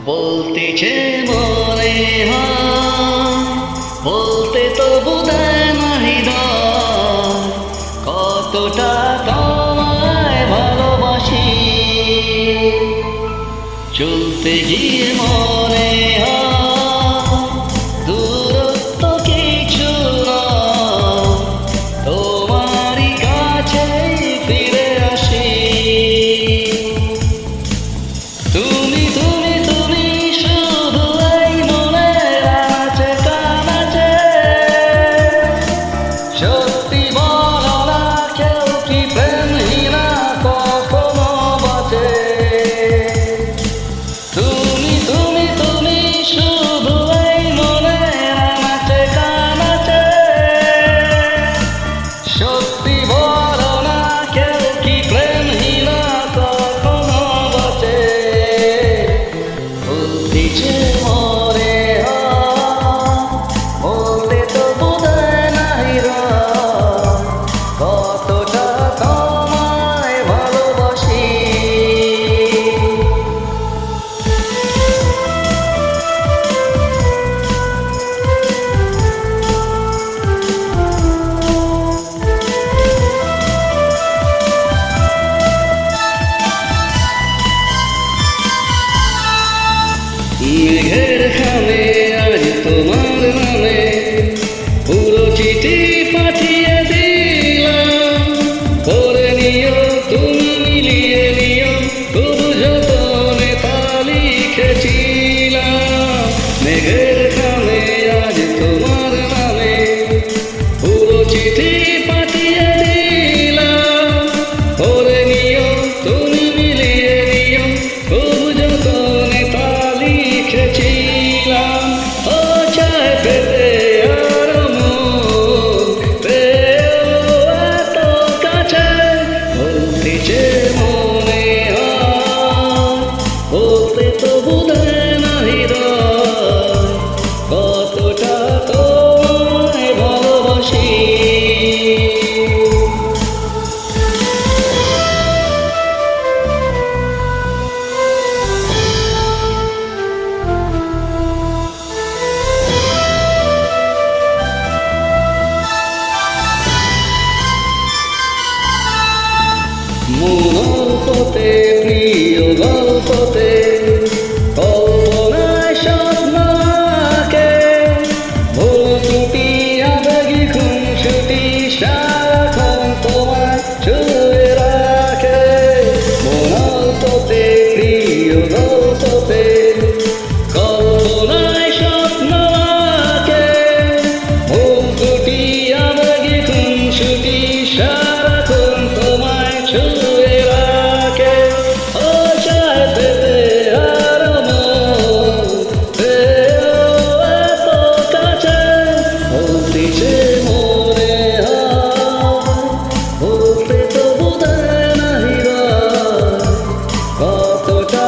বলতেছে মনে হয়, বলতে তো বোধহয় নাহি দয়, কতটা তোমায় ভালোবাসি। চলতে গিয়ে মনে হয় দূরত্ব কিছু নয়, তোমারই কাছে ফিরে আসি। তুমি তুমি তুমি শুধু এই মনের আনাচে কানাচে, সত্যি বলো না কেউ কি প্রেমহীনা কখনো বাঁচে। তুমি তুমি তুমি শুধু এই মনের আনাচে কানাচে, সত্যি বলো না কেউ কি প্রেমহীনা কখনো বাঁচে। বলতেছে মনে হয়, বলতে তো বোধহয় নাহি রয়, কতটা তোমায় ভালোবাসি। মেঘের খামে আজ তোমার নামে পুরো চিঠি পাঠিয়ে দিলাম, করে নিও তুমি মিলিয়ে নিও, তবু যতনে তা লিখেছিলাম। মেঘের খামে আজ তোমার নামে পুরো চিঠি পাঠিয়ে দিলাম, করে নিও তুমি মিলিয়ে নিও, তবু যতনে তা লিখেছিলাম। ও চায় পেতে আর মন পেও এত কাছে, বলতেছে মনে হয়, বলতে তো বোধহয় নাহি রয়, কতটা তোমায় ভালোবাসি। মনোল্পতে প্রিয় গল্পতে কল্পনায় স্বপ্ন আঁকে, ভুল ত্রুটি আবেগী খুনসুটি সারাক্ষণ তোমায় ছুঁয়ে রাখে। মনোল্পতে প্রিয় গল্পতে কল্পনায় স্বপ্ন আঁকে, ভুল ত্রুটি আবেগী খুনসুটি সারাক্ষণ তোমায় ছুঁয়ে রাখে। ও চায় পেতে আর মন পেও এত কাছে, বলতেছে মনে হয়, বলতে তো বোধহয় নাহি রয়, কতটা